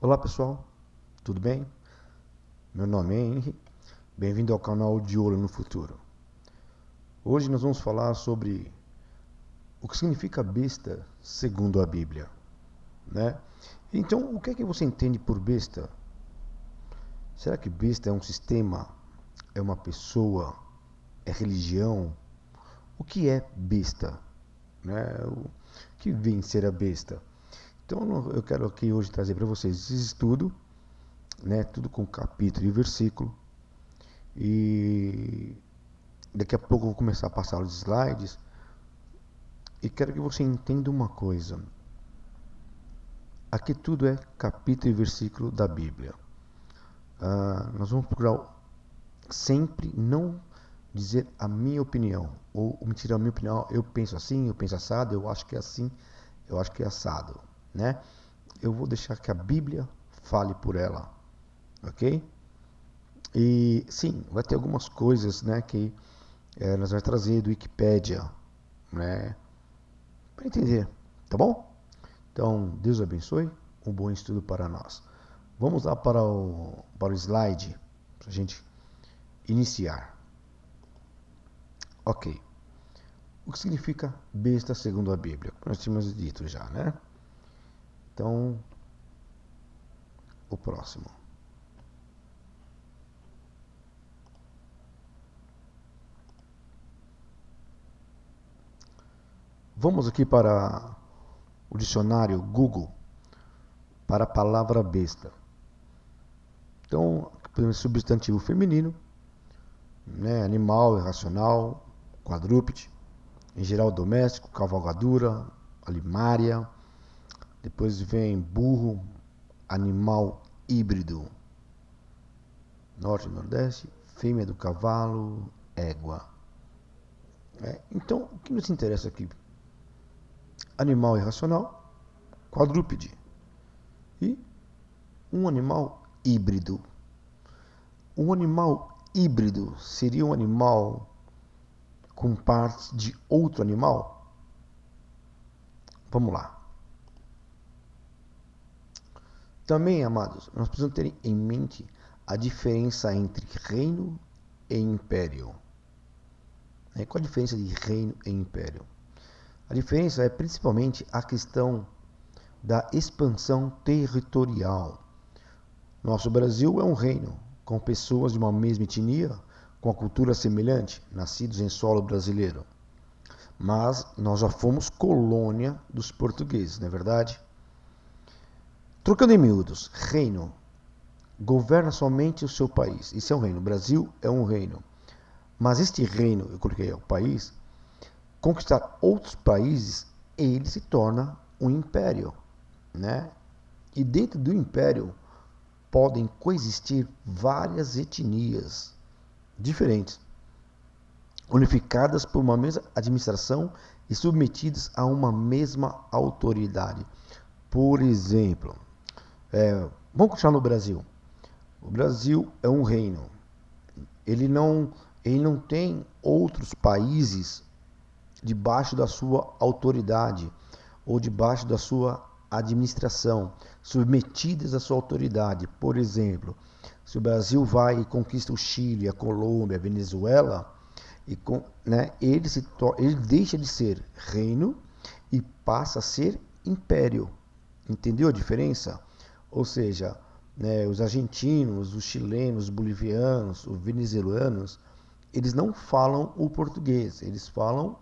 Olá pessoal, tudo bem? Meu nome é Henry, bem-vindo ao canal De Olho no Futuro. Hoje nós vamos falar sobre o que significa besta segundo a Bíblia, né? Então, o que é que você entende por besta? Será que besta é um sistema? É uma pessoa? É religião? O que é besta? Né? O que vem ser a besta? Então, eu quero aqui hoje trazer para vocês esse estudo, né? Tudo com capítulo e versículo. E daqui a pouco eu vou começar a passar os slides e quero que você entenda uma coisa. Aqui tudo é capítulo e versículo da Bíblia. Nós vamos procurar sempre não dizer a minha opinião, ou mentir a minha opinião, eu penso assim, eu penso assado, eu acho que é assim, eu acho que é assado, né? Eu vou deixar que a Bíblia fale por ela, ok? E sim, vai ter algumas coisas, né, que nós vamos trazer do Wikipédia, né, para entender, tá bom? Então, Deus abençoe, um bom estudo para nós. Vamos lá para o slide, para a gente iniciar. Ok. O que significa besta segundo a Bíblia? Nós tínhamos dito já, né? Então, o próximo. Vamos aqui para o dicionário Google, para a palavra besta. Então, substantivo feminino, né? Animal, irracional, quadrúpede, em geral doméstico, cavalgadura, alimária. Depois vem burro, animal híbrido. Norte e Nordeste, fêmea do cavalo, égua. Então, o que nos interessa aqui? Animal irracional, quadrúpede. E um animal híbrido. Um animal híbrido seria um animal com partes de outro animal? Vamos lá. Também, amados, nós precisamos ter em mente a diferença entre reino e império. Qual a diferença de reino e império? A diferença é principalmente a questão da expansão territorial. Nosso Brasil é um reino, com pessoas de uma mesma etnia, com a cultura semelhante, nascidos em solo brasileiro. Mas nós já fomos colônia dos portugueses, não é verdade? Trocando em miúdos, reino governa somente o seu país. Isso é um reino. O Brasil é um reino. Mas este reino, eu coloquei o país, conquistar outros países, ele se torna um império, né? E dentro do império podem coexistir várias etnias diferentes, unificadas por uma mesma administração e submetidas a uma mesma autoridade. Por exemplo, vamos continuar no Brasil. O Brasil é um reino. Ele não tem outros países debaixo da sua autoridade ou debaixo da sua administração, submetidas à sua autoridade. Por exemplo, se o Brasil vai e conquista o Chile, a Colômbia, a Venezuela, ele deixa de ser reino e passa a ser império. Entendeu a diferença? Ou seja, né, os argentinos, os chilenos, os bolivianos, os venezuelanos, eles não falam o português, eles falam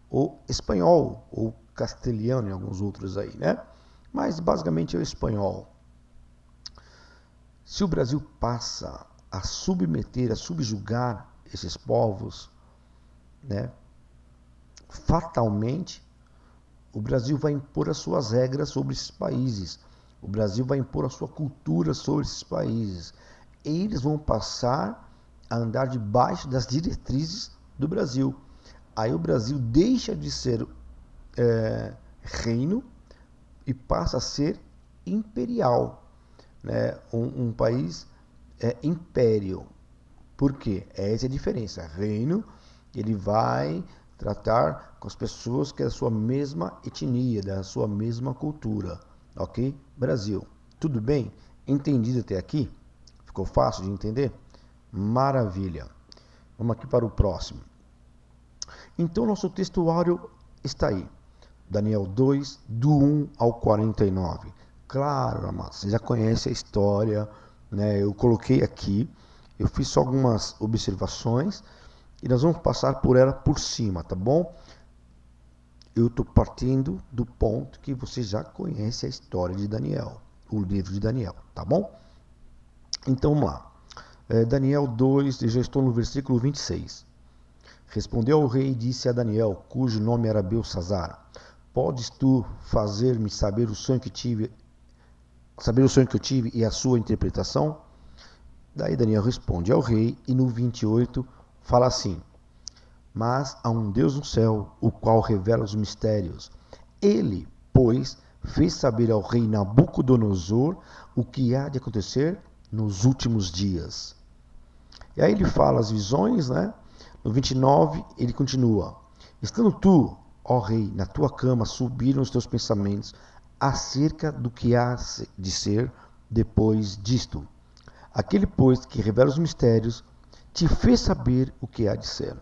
o espanhol, ou castelhano e alguns outros aí, né? Mas basicamente é o espanhol. Se o Brasil passa a submeter, a subjugar esses povos, né, fatalmente o Brasil vai impor as suas regras sobre esses países. O Brasil vai impor a sua cultura sobre esses países. Eles vão passar a andar debaixo das diretrizes do Brasil. Aí o Brasil deixa de ser reino e passa a ser imperial, né? Um país império. Por quê? Essa é a diferença. Reino, ele vai tratar com as pessoas que é da sua mesma etnia, da sua mesma cultura. Ok? Brasil. Tudo bem? Entendido até aqui? Ficou fácil de entender? Maravilha. Vamos aqui para o próximo. Então, nosso textuário está aí. Daniel 2, do 1 ao 49. Claro, amados, você já conhece a história, né? Eu coloquei aqui, eu fiz só algumas observações e nós vamos passar por ela por cima, tá bom? Eu estou partindo do ponto que você já conhece a história de Daniel, o livro de Daniel, tá bom? Então vamos lá. Daniel 2, eu já estou no versículo 26. Respondeu o rei e disse a Daniel, cujo nome era Belsazar: podes tu fazer-me saber o sonho que eu tive e a sua interpretação? Daí Daniel responde ao rei e no 28 fala assim: mas há um Deus no céu, o qual revela os mistérios. Ele, pois, fez saber ao rei Nabucodonosor o que há de acontecer nos últimos dias. E aí ele fala as visões, né? No 29 ele continua: estando tu, ó rei, na tua cama, subiram os teus pensamentos acerca do que há de ser depois disto. Aquele, pois, que revela os mistérios, te fez saber o que há de ser.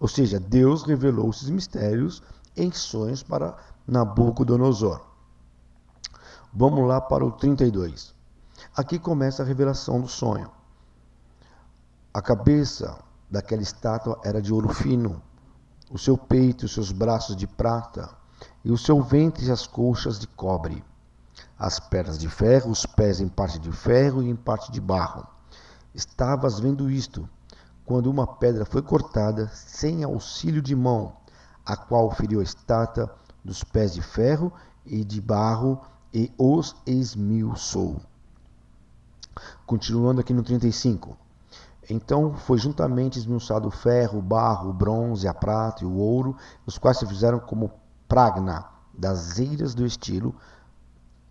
Ou seja, Deus revelou esses mistérios em sonhos para Nabucodonosor. Vamos lá para o 32. Aqui começa a revelação do sonho. A cabeça daquela estátua era de ouro fino, o seu peito e os seus braços de prata, e o seu ventre e as coxas de cobre, as pernas de ferro, os pés em parte de ferro e em parte de barro. Estavas vendo isto, quando uma pedra foi cortada sem auxílio de mão, a qual feriu a estátua dos pés de ferro e de barro e os esmiuçou. Continuando aqui no 35. Então foi juntamente esmiuçado o ferro, o barro, o bronze, a prata e o ouro, os quais se fizeram como pragna das eiras do estilo,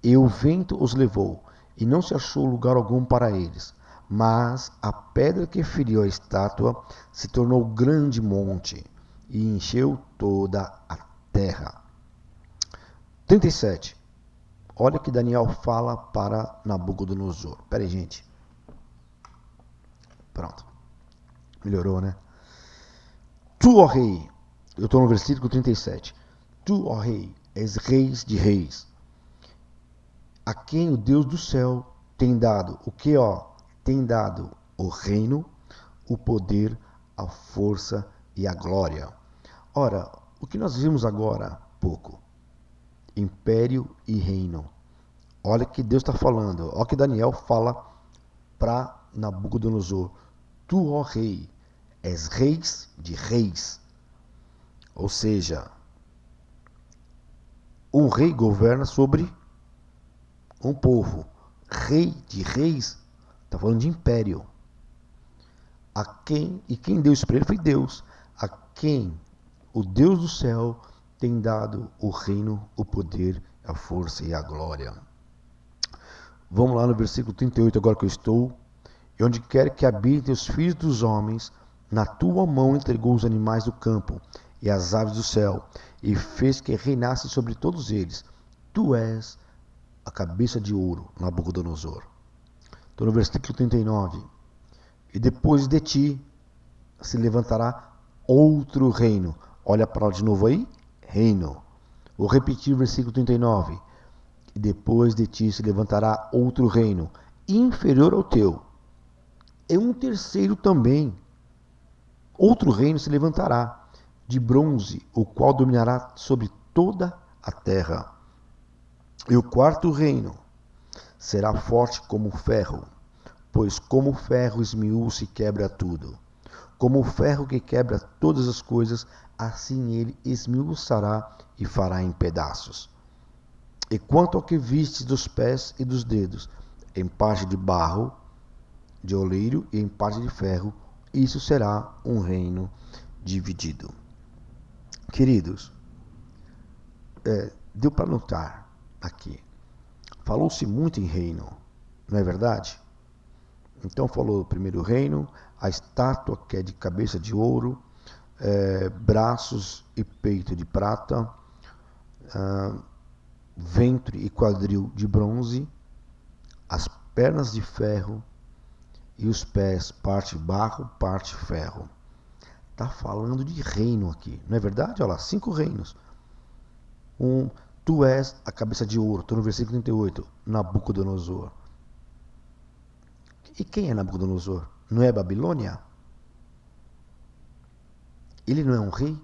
e o vento os levou, e não se achou lugar algum para eles. Mas a pedra que feriu a estátua se tornou grande monte, e encheu toda a terra. 37. Olha que Daniel fala para Nabucodonosor. Pera aí, gente. Pronto. Melhorou, né? Tu, ó rei, eu estou no versículo 37. Tu, ó rei, és reis de reis, a quem o Deus do céu tem dado o que, ó? Tem dado o reino, o poder, a força e a glória. Ora, o que nós vimos agora há pouco? Império e reino. Olha que Deus está falando. Olha que Daniel fala para Nabucodonosor. Tu, ó rei, és reis de reis. Ou seja, um rei governa sobre um povo. Rei de reis, está falando de império. Quem deu isso para ele foi Deus. A quem o Deus do céu tem dado o reino, o poder, a força e a glória. Vamos lá no versículo 38, agora que eu estou. E onde quer que habitem os filhos dos homens, na tua mão entregou os animais do campo e as aves do céu, e fez que reinasse sobre todos eles. Tu és a cabeça de ouro, Nabucodonosor. Estou no versículo 39. E depois de ti se levantará outro reino. Olha para lá de novo aí. Reino. Vou repetir o versículo 39. E depois de ti se levantará outro reino, inferior ao teu. E um terceiro também. Outro reino se levantará, de bronze, o qual dominará sobre toda a terra. E o quarto reino será forte como o ferro, pois como o ferro esmiúça e quebra tudo. Como o ferro que quebra todas as coisas, assim ele esmiuçará e fará em pedaços. E quanto ao que vistes dos pés e dos dedos, em parte de barro, de oleiro e em parte de ferro, isso será um reino dividido. Queridos, deu para notar aqui. Falou-se muito em reino, não é verdade? Então falou o primeiro reino, a estátua que é de cabeça de ouro, braços e peito de prata, ventre e quadril de bronze, as pernas de ferro e os pés, parte barro, parte ferro. Está falando de reino aqui, não é verdade? Olha lá, 5 reinos. Tu és a cabeça de ouro, estou no versículo 38, Nabucodonosor. E quem é Nabucodonosor? Não é Babilônia? Ele não é um rei?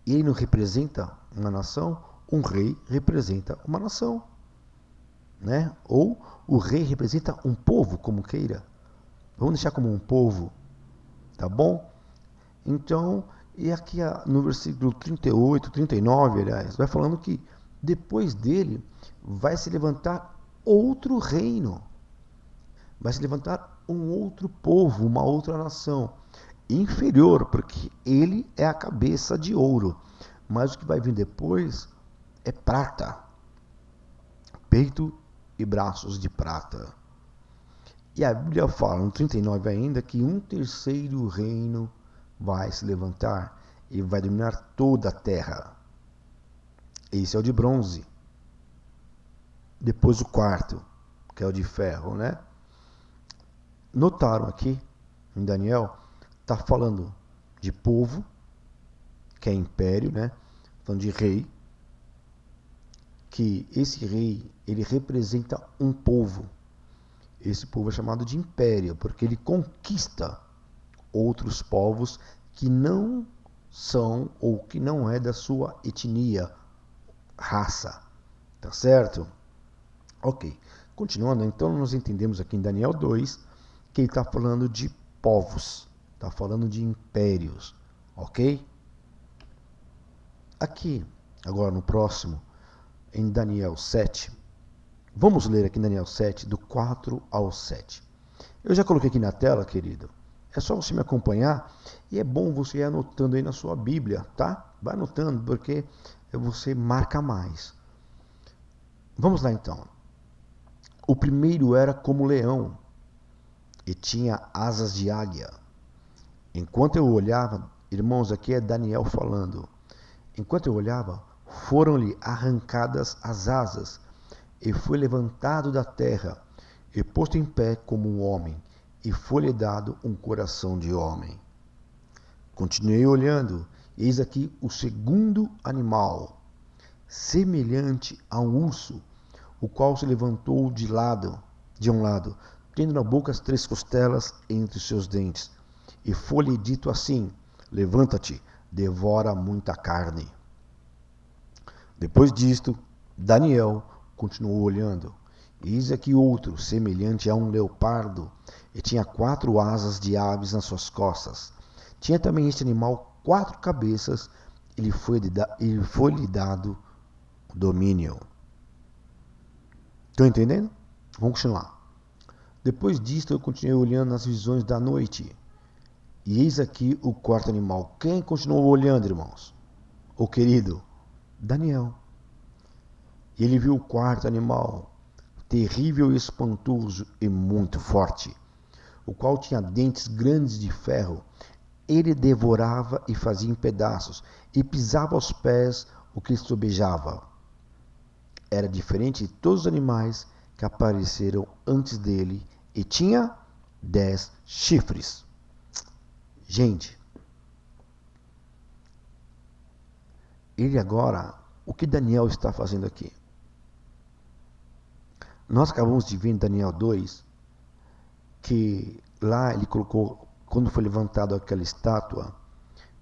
Ele não representa uma nação? Um rei representa uma nação, né? Ou o rei representa um povo, como queira. Vamos deixar como um povo, tá bom? Então, e aqui no versículo 38, 39, aliás, vai falando que depois dele vai se levantar outro reino. Vai se levantar um outro povo, uma outra nação. Inferior, porque ele é a cabeça de ouro. Mas o que vai vir depois é prata. Peito e braços de prata. E a Bíblia fala no 39 ainda que um terceiro reino vai se levantar e vai dominar toda a terra. Esse é o de bronze. Depois o quarto, que é o de ferro, né? Notaram aqui, em Daniel, está falando de povo, que é império, né? Falando de rei, que esse rei, ele representa um povo. Esse povo é chamado de império, porque ele conquista outros povos que não são ou que não é da sua etnia, raça. Tá certo? Ok. Continuando, então nós entendemos aqui em Daniel 2 que ele está falando de povos, está falando de impérios, ok? Aqui, agora no próximo, em Daniel 7, vamos ler aqui em Daniel 7, do 4 ao 7. Eu já coloquei aqui na tela, querido. É só você me acompanhar e é bom você ir anotando aí na sua Bíblia, tá? Vai anotando porque você marca mais. Vamos lá então. O primeiro era como leão e tinha asas de águia. Enquanto eu olhava, irmãos, aqui é Daniel falando. Enquanto eu olhava, foram-lhe arrancadas as asas e foi levantado da terra e posto em pé como um homem, e foi-lhe dado um coração de homem. Continuei olhando, e eis aqui o segundo animal, semelhante a um urso, o qual se levantou de um lado, tendo na boca as 3 costelas entre os seus dentes. E foi-lhe dito assim: levanta-te, devora muita carne. Depois disto, Daniel continuou olhando. Eis aqui outro, semelhante a um leopardo, e tinha 4 asas de aves nas suas costas. Tinha também este animal 4 cabeças, e lhe foi-lhe dado domínio. Estão entendendo? Vamos continuar. Depois disto, eu continuei olhando nas visões da noite. E eis aqui o 4º animal. Quem continuou olhando, irmãos? O querido Daniel. E ele viu o 4º animal, terrível e espantoso e muito forte, o qual tinha dentes grandes de ferro. Ele devorava e fazia em pedaços, e pisava aos pés o que sobejava. Era diferente de todos os animais que apareceram antes dele, e tinha 10 chifres. Gente, ele agora, o que Daniel está fazendo aqui? Nós acabamos de ver em Daniel 2 que lá ele colocou, quando foi levantado aquela estátua,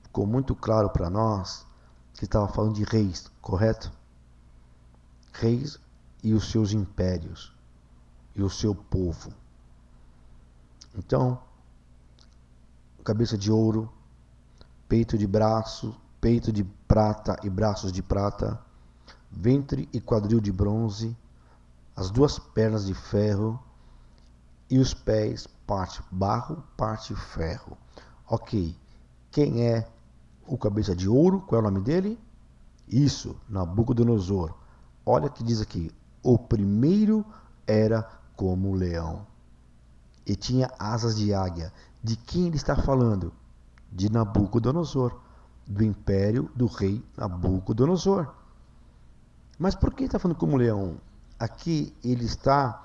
ficou muito claro para nós que estava falando de reis, correto? Reis e os seus impérios e o seu povo. Então, cabeça de ouro, peito de prata e braços de prata, ventre e quadril de bronze, as 2 pernas de ferro e os pés, parte barro, parte ferro. Ok, quem é o cabeça de ouro? Qual é o nome dele? Isso, Nabucodonosor. Olha que diz aqui, o primeiro era como um leão e tinha asas de águia. De quem ele está falando? De Nabucodonosor, do império do rei Nabucodonosor. Mas por que ele está falando como leão? Aqui ele está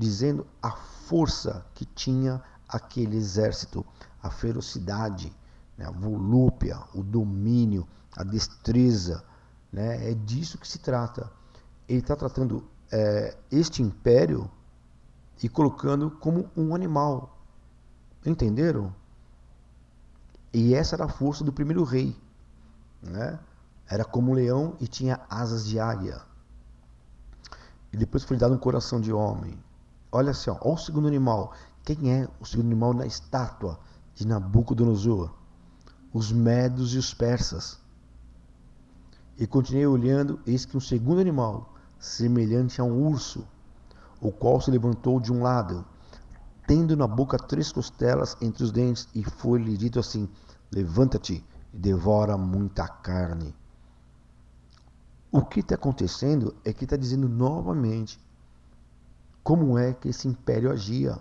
dizendo a força que tinha aquele exército, a ferocidade, né, a volúpia, o domínio, a destreza, né, é disso que se trata. Ele está tratando este império e colocando como um animal. Entenderam? E essa era a força do primeiro rei, né? Era como um leão e tinha asas de águia. E depois foi dado um coração de homem. Olha assim, ó, olha o segundo animal. Quem é o segundo animal na estátua de Nabucodonosor? Os medos e os persas. E continuei olhando, eis que um segundo animal, semelhante a um urso, o qual se levantou de um lado, tendo na boca 3 costelas entre os dentes, e foi-lhe dito assim: levanta-te e devora muita carne. O que está acontecendo é que está dizendo novamente como é que esse império agia,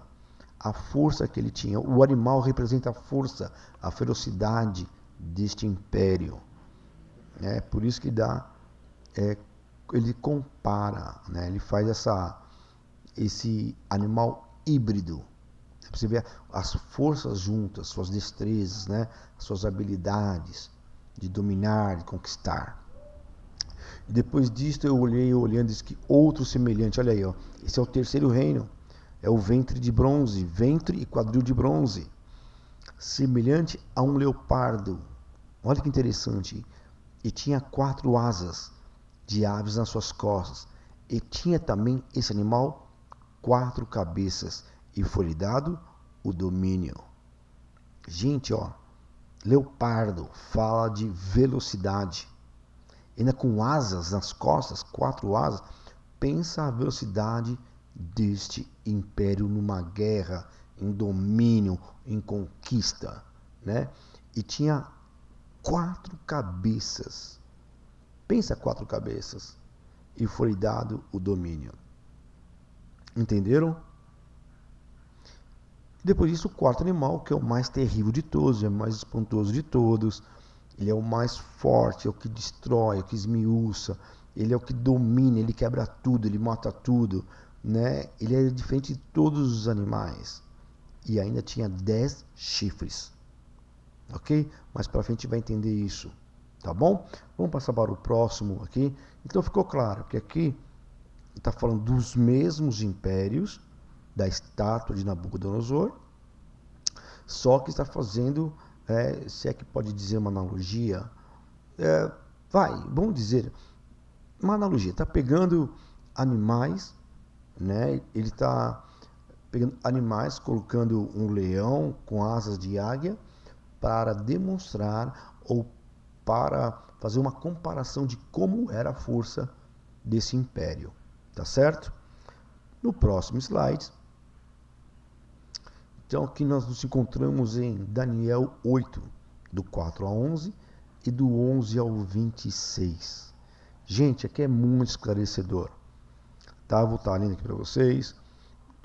a força que ele tinha. O animal representa a força, a ferocidade deste império. É por isso que ele compara, né? Ele faz esse animal híbrido. Para você ver as forças juntas, suas destrezas, né? Suas habilidades de dominar, de conquistar. E depois disto eu olhei, olhando, disse que outro semelhante, olha aí, ó, esse é o terceiro reino, é o ventre de bronze, ventre e quadril de bronze, semelhante a um leopardo. Olha que interessante. E tinha 4 asas de aves nas suas costas. E tinha também esse animal 4 cabeças, e foi-lhe dado o domínio. Gente, ó, leopardo fala de velocidade. Ainda com asas nas costas, 4 asas. Pensa a velocidade deste império numa guerra, em domínio, em conquista, né? E tinha 4 cabeças. Pensa 4 cabeças. E foi dado o domínio. Entenderam? Depois disso, o quarto animal, que é o mais terrível de todos, é o mais espantoso de todos. Ele é o mais forte, é o que destrói, é o que esmiuça. Ele é o que domina, ele quebra tudo, ele mata tudo, né? Ele é diferente de todos os animais. E ainda tinha 10 chifres. Ok? Mais para frente vai entender isso. Tá bom? Vamos passar para o próximo aqui. Então ficou claro que aqui está falando dos mesmos impérios da estátua de Nabucodonosor, só que está fazendo, se é que pode dizer uma analogia, vamos dizer, uma analogia, está pegando animais, né? Ele está pegando animais, colocando um leão com asas de águia para demonstrar ou para fazer uma comparação de como era a força desse império, tá certo? No próximo slide, então aqui nós nos encontramos em Daniel 8, do 4 a 11 e do 11 ao 26. Gente, aqui é muito esclarecedor. Tá? Vou estar lendo aqui para vocês.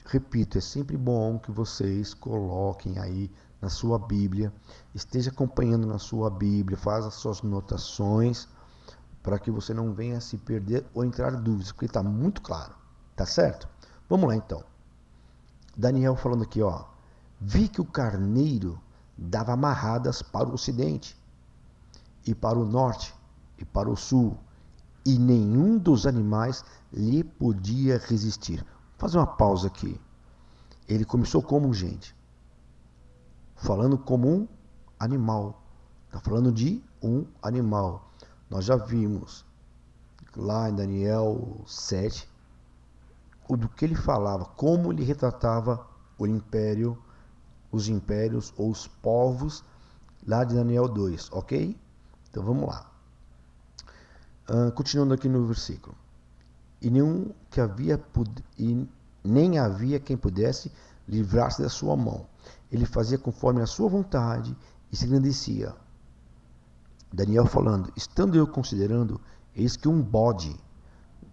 Repito, é sempre bom que vocês coloquem aí na sua Bíblia, esteja acompanhando na sua Bíblia, faça as suas anotações, para que você não venha se perder ou entrar em dúvidas, porque está muito claro, tá certo? Vamos lá então. Daniel falando aqui, ó. Vi que o carneiro dava amarradas para o ocidente, e para o norte, e para o sul, e nenhum dos animais lhe podia resistir. Vou fazer uma pausa aqui. Ele começou como, gente? Falando como um animal. Está falando de um animal. Nós já vimos lá em Daniel 7 do que ele falava, como ele retratava o império, os impérios ou os povos lá de Daniel 2, ok? Então vamos lá. Continuando aqui no versículo. E nem havia quem pudesse livrar-se da sua mão. Ele fazia conforme a sua vontade e se engrandecia. Daniel falando, estando eu considerando, eis que um bode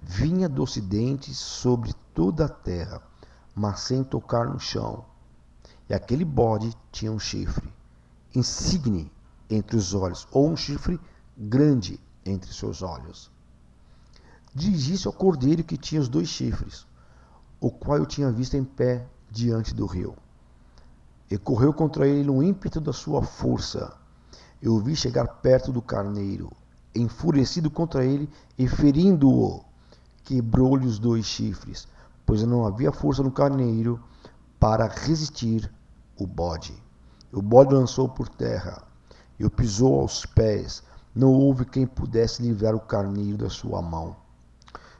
vinha do ocidente sobre toda a terra, mas sem tocar no chão. E aquele bode tinha um chifre insigne entre os olhos, ou um chifre grande entre seus olhos. Dirigi-se ao cordeiro que tinha os 2 chifres, o qual eu tinha visto em pé diante do rio. E correu contra ele no ímpeto da sua força. Eu o vi chegar perto do carneiro, enfurecido contra ele e ferindo-o, quebrou-lhe os 2 chifres, pois não havia força no carneiro para resistir o bode. O bode lançou por terra e o pisou aos pés. Não houve quem pudesse livrar o carneiro da sua mão.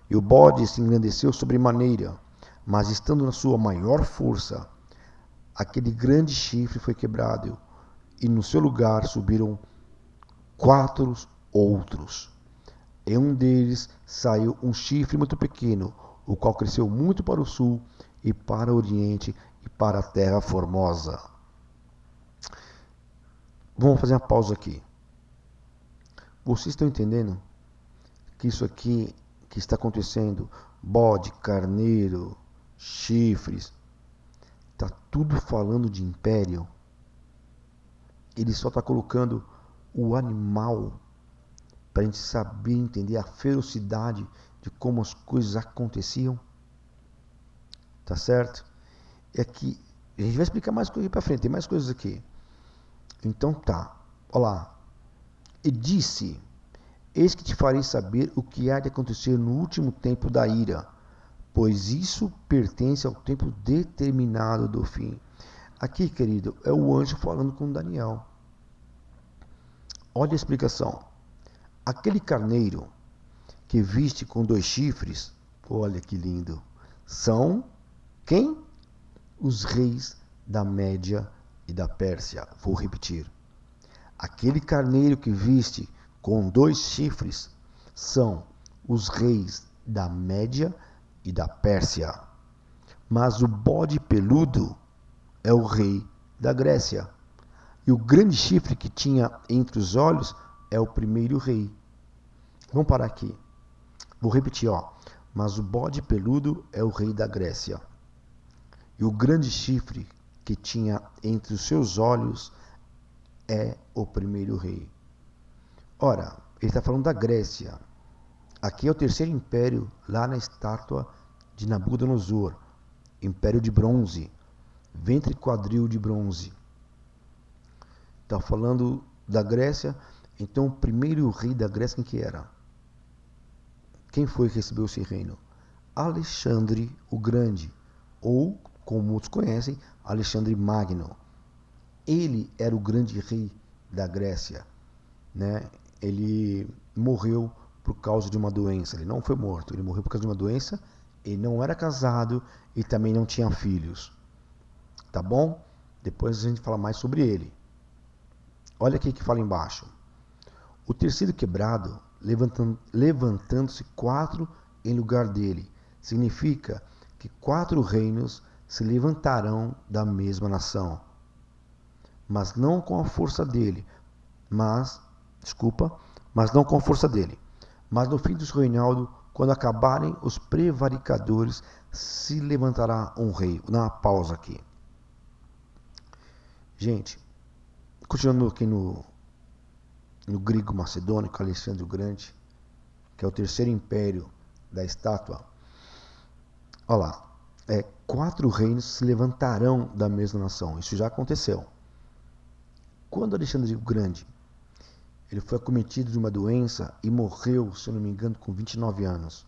E o bode se engrandeceu sobremaneira, mas estando na sua maior força, aquele grande chifre foi quebrado, e no seu lugar subiram 4 outros. Em um deles saiu um chifre muito pequeno, o qual cresceu muito para o sul e para o oriente e para a terra formosa. Vamos fazer uma pausa aqui. Vocês estão entendendo que isso aqui que está acontecendo, bode, carneiro, chifres, está tudo falando de império? Ele só está colocando o animal para a gente saber entender a ferocidade de como as coisas aconteciam. Tá certo? É que a gente vai explicar mais coisas para frente, tem mais coisas aqui. Então tá, olha lá. E disse: eis que te farei saber o que há de acontecer no último tempo da ira, pois isso pertence ao tempo determinado do fim. Aqui, querido, é o anjo falando com Daniel. Olha a explicação. Aquele carneiro que viste com 2 chifres, olha que lindo, são quem? Os reis da Média e da Pérsia. Vou repetir. Aquele carneiro que viste com 2 chifres são os reis da Média e da Pérsia. Mas o bode peludo é o rei da Grécia. E o grande chifre que tinha entre os olhos é o primeiro rei. Vamos parar aqui. Vou repetir, ó. Mas o bode peludo é o rei da Grécia. E o grande chifre que tinha entre os seus olhos é o primeiro rei. Ora, ele está falando da Grécia. Aqui é o terceiro império, lá na estátua de Nabucodonosor. Império de bronze. Ventre e quadril de bronze. Está falando da Grécia. Então, o primeiro rei da Grécia, quem que era? Quem foi que recebeu esse reino? Alexandre o Grande. Ou, como muitos conhecem, Alexandre Magno. Ele era o grande rei da Grécia, né? Ele morreu por causa de uma doença. Ele não foi morto, ele morreu por causa de uma doença. Ele não era casado e também não tinha filhos. Tá bom? Depois a gente fala mais sobre ele. Olha aqui que fala embaixo. O terceiro quebrado, levantando-se 4 em lugar dele. Significa que 4 reinos se levantarão da mesma nação. Mas não com a força dele. Mas não com a força dele. Mas no fim do seu reinado, quando acabarem os prevaricadores, se levantará um rei. Vou dar uma pausa aqui. Gente, continuando aqui no grego macedônico, Alexandre o Grande, que é o terceiro império da estátua. Olha lá, 4 reinos se levantarão da mesma nação. Isso já aconteceu. Quando Alexandre o Grande ele foi acometido de uma doença e morreu, se eu não me engano, com 29 anos.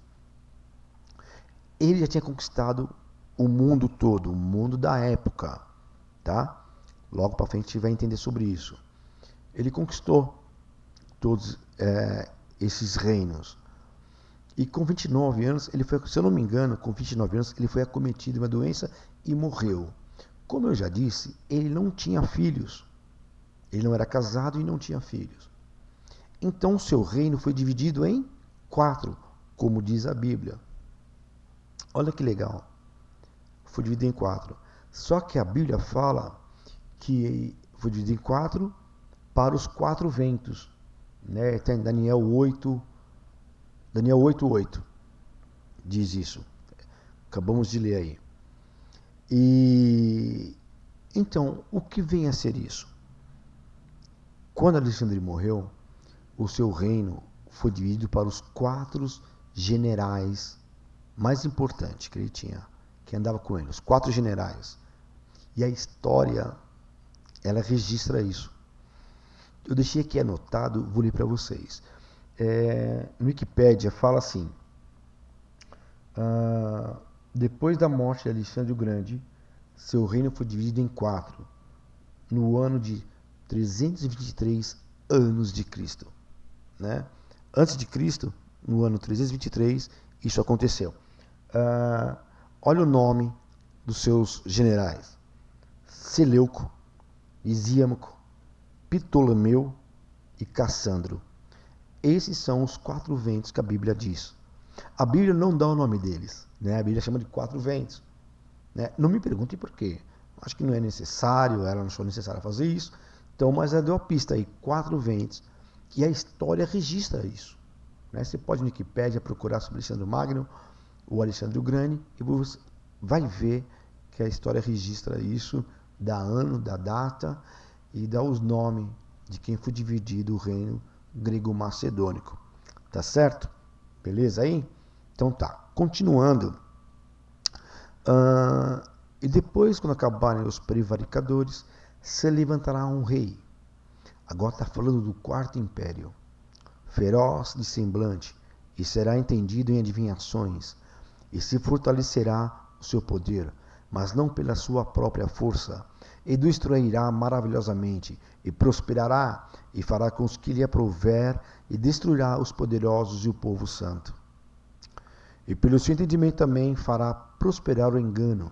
Ele já tinha conquistado o mundo todo, o mundo da época, tá? Logo para frente a gente vai entender sobre isso. Ele conquistou todos esses reinos. E com 29 anos, ele foi, se eu não me engano, com 29 anos, ele foi acometido de uma doença e morreu. Como eu já disse, ele não tinha filhos. Ele não era casado e não tinha filhos. Então, seu reino foi dividido em 4, como diz a Bíblia. Olha que legal. Foi dividido em 4. Só que a Bíblia fala que foi dividido em 4 para os 4 ventos. Né? Tem Daniel 8:8 diz isso. Acabamos de ler aí. E então, o que vem a ser isso? Quando Alexandre morreu, o seu reino foi dividido para os 4 generais mais importantes que ele tinha, que andava com ele, os 4 generais. E a história, ela registra isso. Eu deixei aqui anotado, vou ler para vocês. No Wikipédia fala assim: depois da morte de Alexandre o Grande, seu reino foi dividido em 4, no ano de 323 anos de Cristo. Né? Antes de Cristo, no ano 323, isso aconteceu. Olha o nome dos seus generais: Seleuco, Lisímaco, Ptolomeu e Cassandro. Esses são os 4 ventos que a Bíblia diz. A Bíblia não dá o nome deles, né? A Bíblia chama de 4 ventos. Né? Não me perguntem por quê. Acho que não é necessário, ela não achou necessário fazer isso. Então, mas ela deu a pista aí, 4 ventos. E a história registra isso. Né? Você pode no Wikipédia procurar sobre Alexandre Magno ou Alexandre o Grande e você vai ver que a história registra isso, dá ano, dá data e dá os nomes de quem foi dividido o reino grego-macedônico. Tá certo? Beleza aí? Então tá. Continuando. E depois, quando acabarem os prevaricadores, se levantará um rei. Agora está falando do 4º império. Feroz de semblante, e será entendido em adivinhações, e se fortalecerá o seu poder, mas não pela sua própria força, e destruirá maravilhosamente, e prosperará, e fará com os que lhe aprouver, e destruirá os poderosos e o povo santo. E pelo seu entendimento também fará prosperar o engano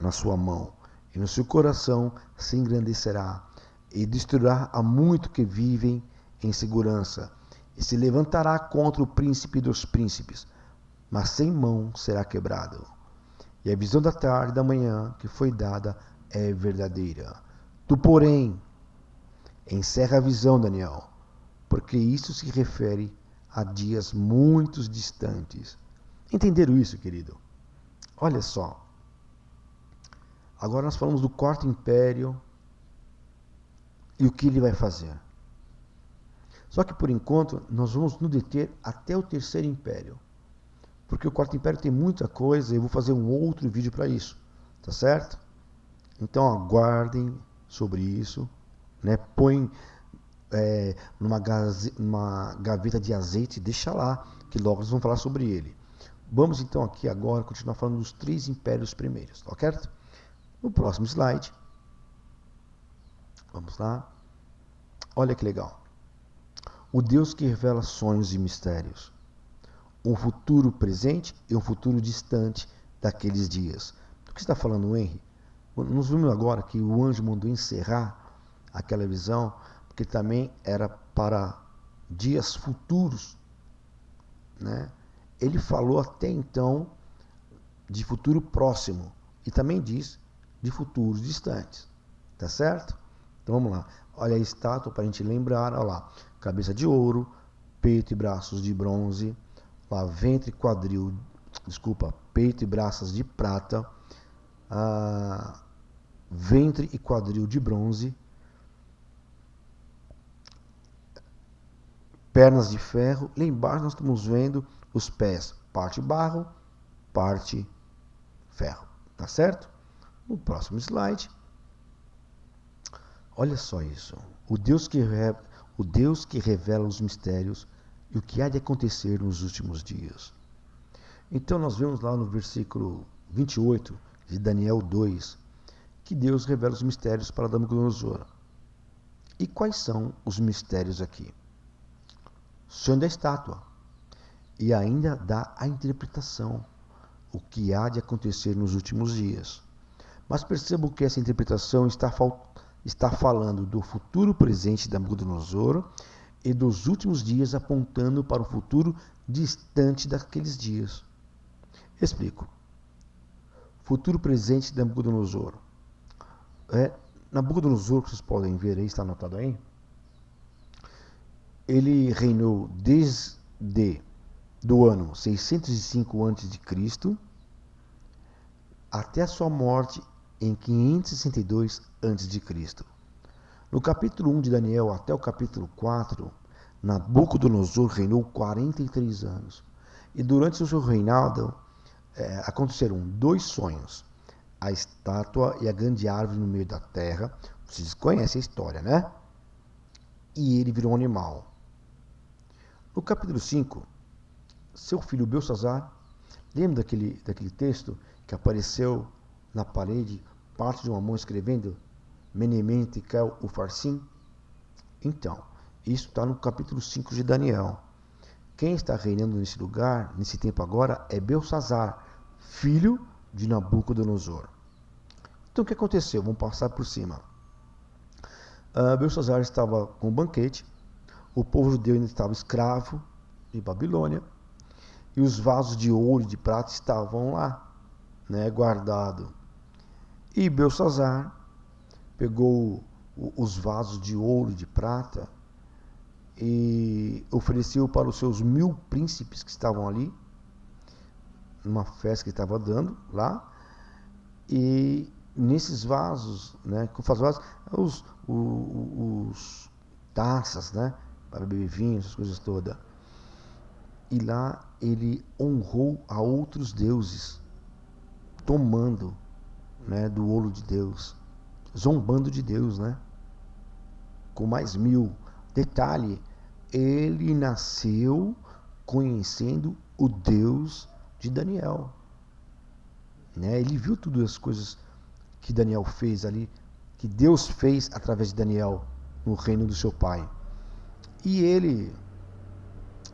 na sua mão, e no seu coração se engrandecerá, e destruirá a muito que vivem em segurança, e se levantará contra o príncipe dos príncipes, mas sem mão será quebrado. E a visão da tarde e da manhã que foi dada é verdadeira. Tu, porém, encerra a visão, Daniel, porque isso se refere a dias muito distantes. Entenderam isso, querido? Olha só. Agora nós falamos do 4º império e o que ele vai fazer. Só que por enquanto nós vamos nos deter até o 3º império. Porque o 4º império tem muita coisa e eu vou fazer um outro vídeo para isso. Tá certo? Então aguardem sobre isso. Né? Põe numa gaveta de azeite e deixa lá, que logo nós vamos falar sobre ele. Vamos então aqui agora continuar falando dos 3 impérios primeiros, tá certo? No próximo slide. Vamos lá. Olha que legal. O Deus que revela sonhos e mistérios. Um futuro presente e um futuro distante daqueles dias. Do que está falando, Henry? Nós vimos agora que o anjo mandou encerrar aquela visão, porque também era para dias futuros, né? Ele falou até então de futuro próximo e também diz de futuros distantes, tá certo? Então vamos lá. Olha a estátua para a gente lembrar, olha lá, cabeça de ouro, peito e braços de bronze, lá ventre e quadril, peito e braços de prata, ventre e quadril de bronze, pernas de ferro. Lá embaixo nós estamos vendo os pés, parte barro, parte ferro, tá certo? No próximo slide, olha só isso. O Deus que revela os mistérios e o que há de acontecer nos últimos dias. Então nós vemos lá no versículo 28 de Daniel 2 que Deus revela os mistérios para Nabucodonosor. E quais são os mistérios aqui? O sonho da estátua. E ainda dá a interpretação, o que há de acontecer nos últimos dias. Mas percebam que essa interpretação está falando do futuro presente de Nabucodonosor e dos últimos dias apontando para o futuro distante daqueles dias. Explico. Futuro presente de Nabucodonosor. Nabucodonosor, que vocês podem ver aí, está anotado aí, ele reinou desde do ano 605 a.C. até a sua morte em 562 a.C. No capítulo 1 de Daniel até o capítulo 4, Nabucodonosor reinou 43 anos. E durante o seu reinado, aconteceram dois sonhos. A estátua e a grande árvore no meio da terra. Vocês conhecem a história, né? E ele virou um animal. No capítulo 5, seu filho Belsazar, lembra daquele texto que apareceu na parede, parte de uma mão escrevendo Menemen Tekel Ufarsin? Então, isso está no capítulo 5 de Daniel. Quem está reinando nesse lugar, nesse tempo agora, é Belsazar, filho de Nabucodonosor. Então o que aconteceu? Vamos passar por cima. Belsazar estava com um banquete, o povo judeu ainda estava escravo de Babilônia, e os vasos de ouro e de prata estavam lá, né, guardados. E Belsazar pegou os vasos de ouro e de prata e ofereceu para os seus 1000 príncipes que estavam ali, numa festa que estava dando lá, e nesses vasos, né, com os vasos, os taças, né, para beber vinho, essas coisas todas. E lá ele honrou a outros deuses, tomando, né, do ouro de Deus, zombando de Deus, né, com mais 1000. Detalhe, ele nasceu conhecendo o Deus de Daniel, né? Ele viu todas as coisas que Daniel fez ali, que Deus fez através de Daniel no reino do seu pai. E ele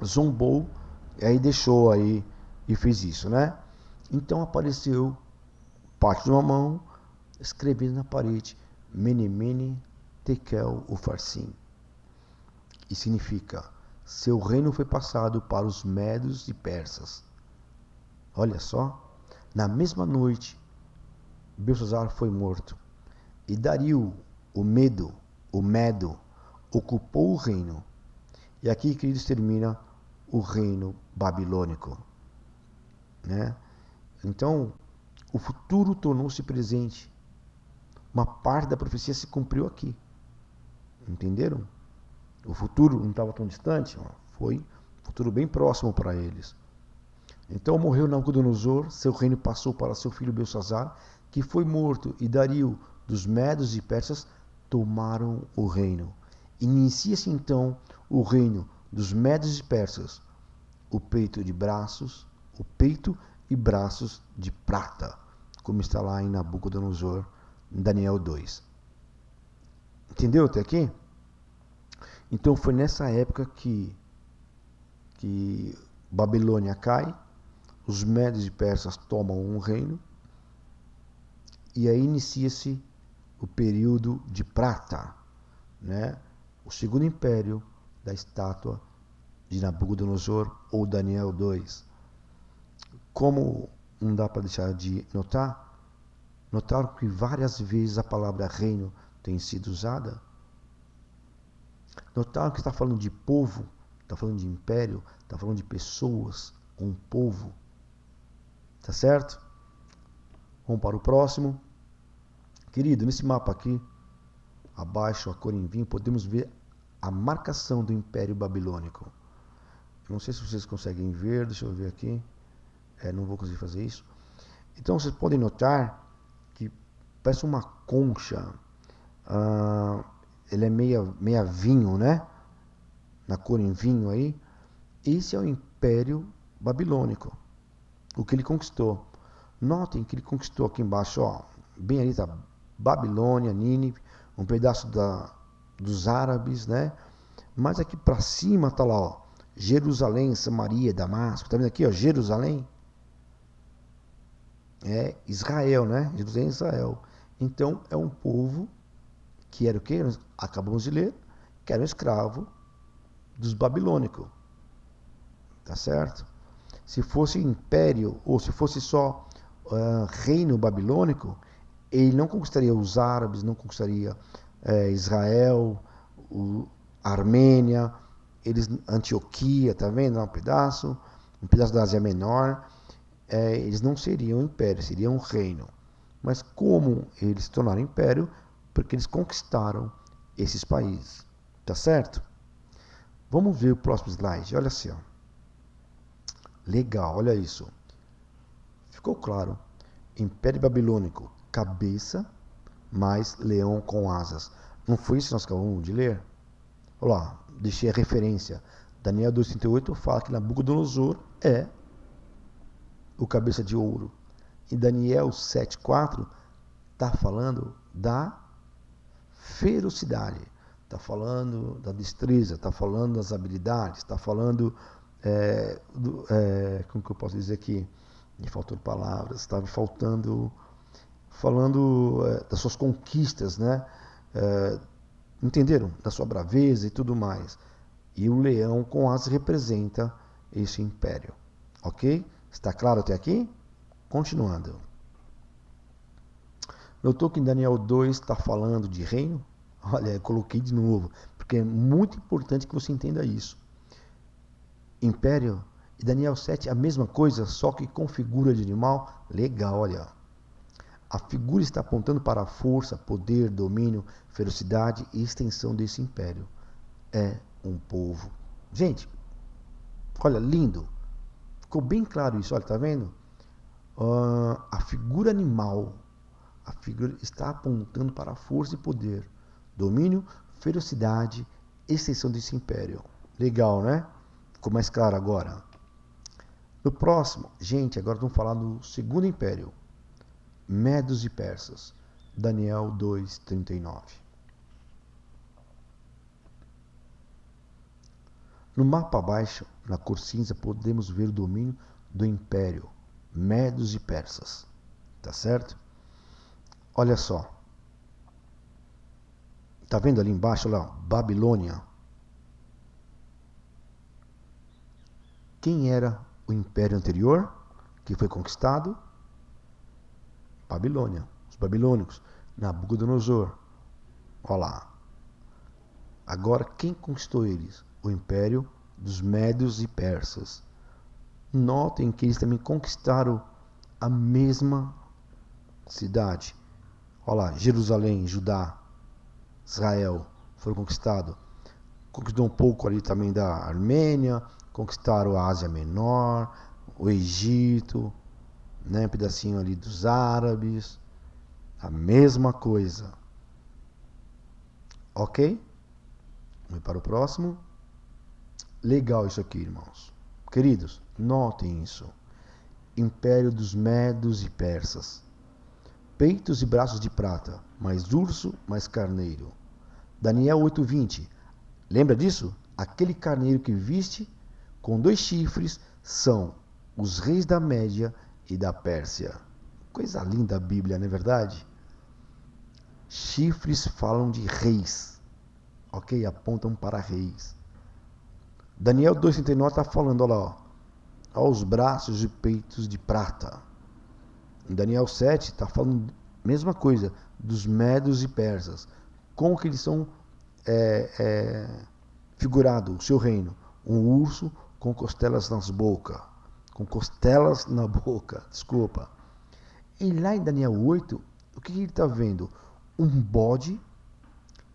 zombou, e aí deixou aí e fez isso, né? Então apareceu parte de uma mão escrevendo na parede Menemene Tekel Ufarsin. E significa: seu reino foi passado para os medos e persas. Olha só, na mesma noite Belsazar foi morto, e Dario, o Medo, ocupou o reino. E aqui, queridos, termina o reino babilônico, né? Então, o futuro tornou-se presente. Uma parte da profecia se cumpriu aqui. Entenderam? O futuro não estava tão distante, foi um futuro bem próximo para eles. Então morreu Nabucodonosor, seu reino passou para seu filho Belsazar, que foi morto, e Dario, dos medos e persas, tomaram o reino. Inicia-se então o reino dos medos e persas, o peito e braços de prata, como está lá em Nabucodonosor, em Daniel 2. Entendeu até aqui? Então foi nessa época que Babilônia cai, os medos e persas tomam um reino, e aí inicia-se o período de prata, né? O segundo império da estátua de Nabucodonosor, ou Daniel 2. Como não dá para deixar de notaram que várias vezes a palavra reino tem sido usada? Notaram que está falando de povo, está falando de império, está falando de pessoas, um povo. Tá certo? Vamos para o próximo. Querido, nesse mapa aqui, abaixo, a cor em vinho, podemos ver a marcação do Império Babilônico. Eu não sei se vocês conseguem ver, deixa eu ver aqui. Não vou conseguir fazer isso. Então vocês podem notar que parece uma concha. Ele é meia vinho, né? Na cor em vinho aí. Esse é o Império Babilônico. O que ele conquistou. Notem que ele conquistou aqui embaixo, ó, bem ali está Babilônia, Nínive, um pedaço dos árabes, né? Mas aqui para cima está lá, ó, Jerusalém, Samaria, Damasco. Tá vendo aqui, ó, Jerusalém? É Israel, né? Jerusalém, Israel. Então é um povo que era o que? Acabamos de ler, que era um escravo dos babilônicos. Tá certo? Se fosse império, ou se fosse só reino babilônico, ele não conquistaria os árabes, não conquistaria Israel, Armênia, Antioquia, tá vendo? Um pedaço da Ásia Menor. Eles não seriam império, seriam um reino. Mas como eles se tornaram império? Porque eles conquistaram esses países. Tá certo? Vamos ver o próximo slide. Olha assim, ó. Legal, olha isso. ficou claro. Império Babilônico, cabeça mais leão com asas. Não foi isso que nós acabamos de ler? Olha lá, deixei a referência. Daniel 2,38 fala que Nabucodonosor é o cabeça de ouro. E Daniel 7,4 está falando da ferocidade, está falando da destreza, está falando das habilidades, está falando, como que eu posso dizer aqui? Me faltou palavras, estava faltando, falando das suas conquistas, né? Entenderam? Da sua braveza e tudo mais. E o leão com asas representa esse império. Ok? Está claro até aqui? Continuando. Notou que em Daniel 2 está falando de reino? Olha, eu coloquei de novo, porque é muito importante que você entenda isso. Império. E Daniel 7 a mesma coisa, só que com figura de animal. Legal, olha. A figura está apontando para a força, poder, domínio, ferocidade e extensão desse império. É um povo. Gente, olha, lindo. Ficou bem claro isso, olha, tá vendo? A figura animal, a figura está apontando para a força e poder, domínio, ferocidade, extensão desse império. Legal, né? Ficou mais claro agora. No próximo, gente, agora vamos falar do segundo império, Medos e Persas, Daniel 2:39. No mapa abaixo, na cor cinza, podemos ver o domínio do império, Medos e Persas. Tá certo? Olha só. Tá vendo ali embaixo, lá, Babilônia? Quem era o império anterior que foi conquistado? Babilônia. Os babilônicos. Nabucodonosor. Olha lá. Agora, quem conquistou eles? O império dos Médios e Persas. Notem que eles também conquistaram a mesma cidade. Olha lá, Jerusalém, Judá, Israel foram conquistados. Conquistou um pouco ali também da Armênia, conquistaram a Ásia Menor, o Egito, né, um pedacinho ali dos árabes. A mesma coisa. Ok? Vamos para o próximo. Legal isso aqui, irmãos. Queridos, notem isso. Império dos Medos e Persas. Peitos e braços de prata, mais urso, mais carneiro. Daniel 8:20. Lembra disso? Aquele carneiro que viste com 2 chifres são os reis da Média e da Pérsia. Coisa linda a Bíblia, não é verdade? Chifres falam de reis, ok? Apontam para reis. Daniel 2:39 está falando, olha lá, ó, aos braços e peitos de prata. Em Daniel 7 está falando a mesma coisa, dos medos e persas. Como que eles são figurados, o seu reino. Um urso com costelas nas boca. Com costelas na boca, desculpa. E lá em Daniel 8, o que ele está vendo? Um bode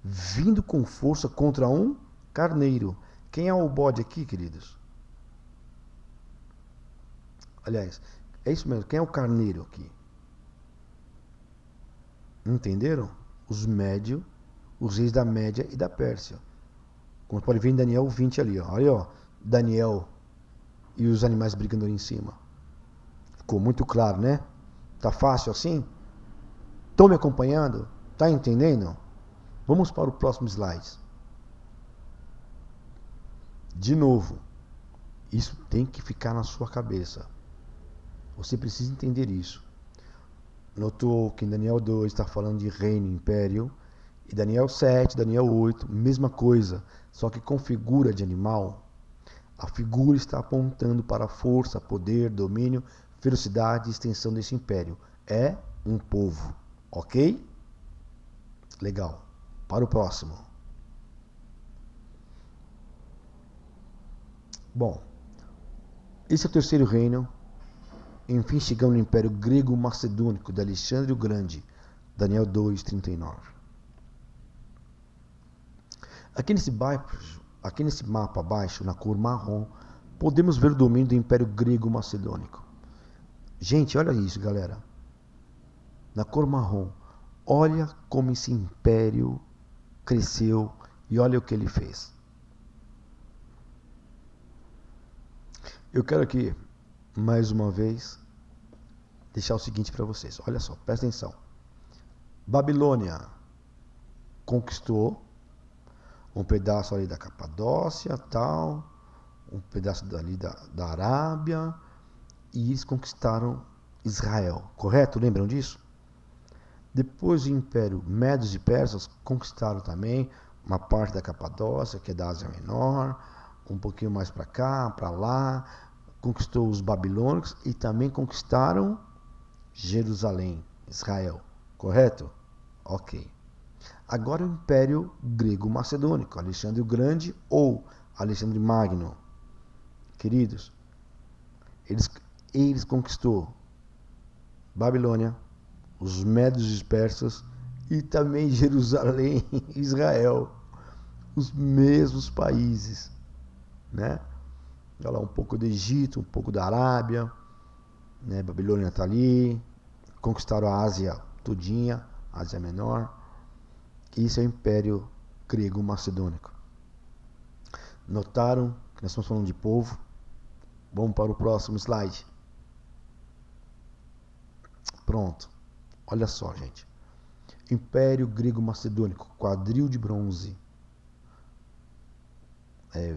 vindo com força contra um carneiro. Quem é o bode aqui, queridos? Aliás, é isso mesmo. Quem é o carneiro aqui? Entenderam? Os médios, os reis da Média e da Pérsia. Como pode ver em Daniel 20 ali, ó. Olha, ó, Daniel e os animais brigando ali em cima. Ficou muito claro, né? Tá fácil assim? Estão me acompanhando? Tá entendendo? Vamos para o próximo slide. De novo, isso tem que ficar na sua cabeça. Você precisa entender isso. Notou que em Daniel 2 está falando de reino, império. E Daniel 7, Daniel 8, mesma coisa, só que com figura de animal. A figura está apontando para a força, poder, domínio, ferocidade e extensão desse império. É um povo, ok? Legal. Para o próximo. Bom, esse é o terceiro reino. Enfim, chegamos no Império Grego-Macedônico de Alexandre o Grande. Daniel 2:39. Aqui nesse mapa abaixo, na cor marrom, podemos ver o domínio do Império Grego-Macedônico. Gente, olha isso, galera. Na cor marrom. Olha como esse império cresceu e olha o que ele fez. Eu quero aqui, mais uma vez, deixar o seguinte para vocês. Olha só, presta atenção. Babilônia conquistou um pedaço ali da Capadócia, tal, um pedaço dali da Arábia, e eles conquistaram Israel, correto? Lembram disso? Depois o Império Médios e Persas conquistaram também uma parte da Capadócia, que é da Ásia Menor, um pouquinho mais para cá, para lá, conquistou os babilônicos e também conquistaram Jerusalém, Israel, correto? Ok. Agora o Império Grego-Macedônico, Alexandre o Grande ou Alexandre Magno. Queridos, eles conquistou Babilônia, os Médios e Persas e também Jerusalém, Israel, os mesmos países, né? Olha lá, um pouco do Egito, um pouco da Arábia, né? Babilônia está ali, conquistaram a Ásia todinha, Ásia Menor. Isso é o Império Grego-Macedônico. Notaram que nós estamos falando de povo? Vamos para o próximo slide. Pronto. Olha só, gente. Império Grego-Macedônico, quadril de bronze.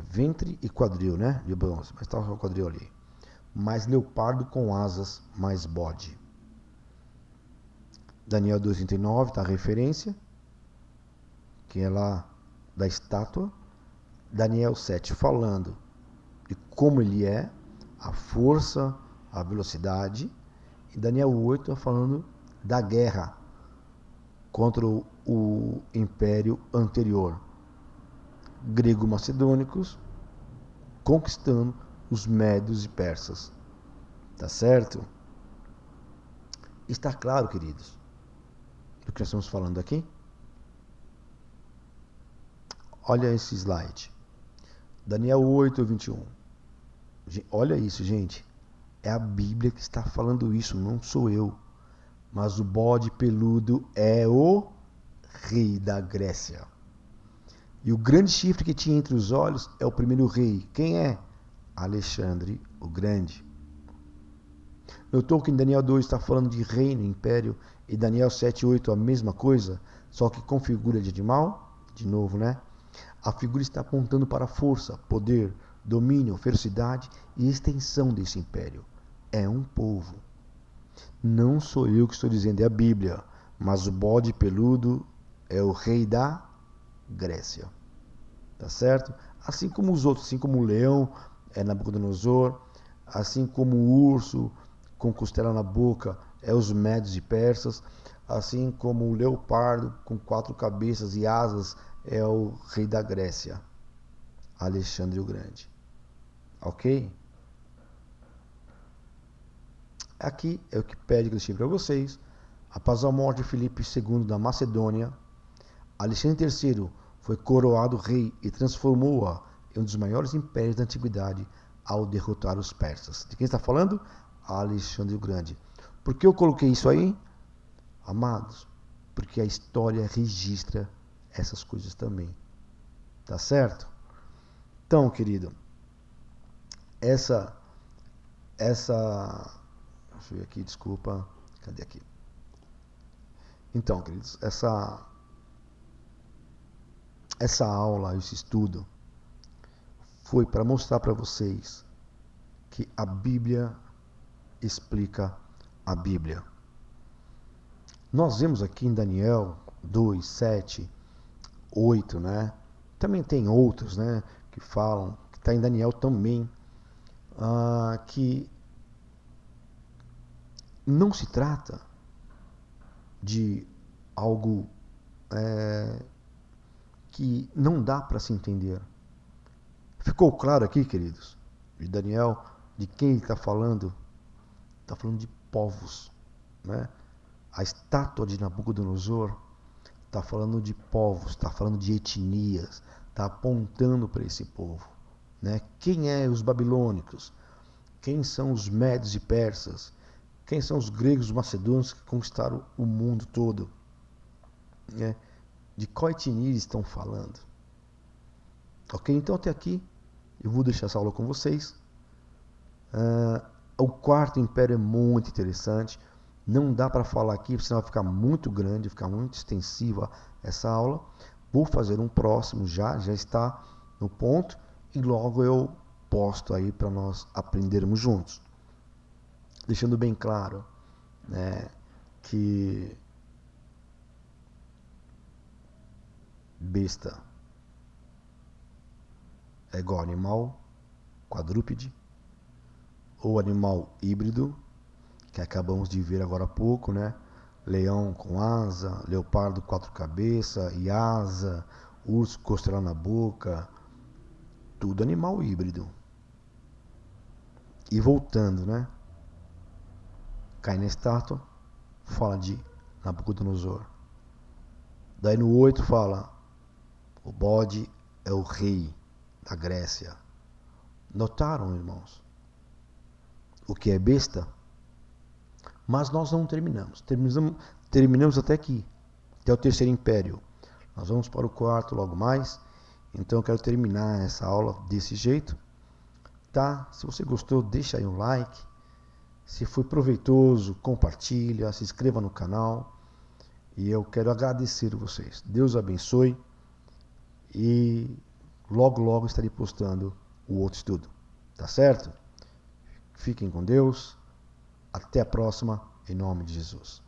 Ventre e quadril, né? De bronze, mas estava o quadril ali. Mais leopardo com asas, mais bode. Daniel 2,39 está a referência, que é lá da estátua. Daniel 7 falando de como ele é, a força, a velocidade. E Daniel 8 falando da guerra contra o império anterior. Grego-macedônicos conquistando os médios e persas. Tá certo? Está claro, queridos, do que nós estamos falando aqui? Olha esse slide. Daniel 8, 21. Olha isso, gente. É a Bíblia que está falando isso, não sou eu. Mas o bode peludo é o rei da Grécia. E o grande chifre que tinha entre os olhos é o primeiro rei. Quem é? Alexandre o Grande. Notou que em Daniel 2 está falando de reino, império, e Daniel 7, 8 a mesma coisa, só que com figura de animal? De novo, né? A figura está apontando para a força, poder, domínio, ferocidade e extensão desse império. É um povo. Não sou eu que estou dizendo, é a Bíblia, mas o bode peludo é o rei da Grécia. Tá certo? Assim como os outros, assim como o leão é Nabucodonosor, assim como o urso com costela na boca é os médios e persas, assim como o leopardo com 4 cabeças e asas é o rei da Grécia, Alexandre o Grande. Ok? Aqui é o que pede que eu estive para vocês. Após a morte de Filipe II da Macedônia, Alexandre III foi coroado rei e transformou-a em um dos maiores impérios da antiguidade ao derrotar os persas. De quem está falando? Alexandre o Grande. Por que eu coloquei isso aí? Amados, porque a história registra essas coisas também. Tá certo? Então, querido, essa deixa eu ver aqui, desculpa. Cadê aqui? Então, queridos, essa aula, esse estudo foi para mostrar para vocês que a Bíblia explica a Bíblia. Nós vemos aqui em Daniel 2, 7, 8, né? Também tem outros, né? Que falam, que está em Daniel também, que não se trata de algo que não dá para se entender. Ficou claro aqui, queridos, de Daniel, de quem ele está falando? Está falando de povos, né? A estátua de Nabucodonosor está falando de povos, está falando de etnias, está apontando para esse povo, né? Quem é os babilônicos? Quem são os médios e persas? Quem são os gregos, os macedônios que conquistaram o mundo todo? De qual etnia eles estão falando? Ok? Então até aqui eu vou deixar essa aula com vocês. O Quarto Império é muito interessante. Não dá para falar aqui, senão vai ficar muito grande, ficar muito extensiva essa aula. Vou fazer um próximo já está no ponto, e logo eu posto aí para nós aprendermos juntos. Deixando bem claro, né, que besta é igual animal quadrúpede ou animal híbrido, que acabamos de ver agora há pouco, né? Leão com asa, leopardo quatro cabeças e asa, urso costela na boca, tudo animal híbrido. E voltando, né? Cai na estátua, fala de Nabucodonosor. Daí no 8 fala, o bode é o rei da Grécia. Notaram, irmãos? O que é besta? Mas nós não terminamos. Terminamos até aqui, até o terceiro império. Nós vamos para o quarto logo mais. Então eu quero terminar essa aula desse jeito. Tá? Se você gostou, deixa aí um like. Se foi proveitoso, compartilha, se inscreva no canal. E eu quero agradecer a vocês. Deus abençoe. E logo estarei postando o outro estudo. Tá certo? Fiquem com Deus. Até a próxima, em nome de Jesus.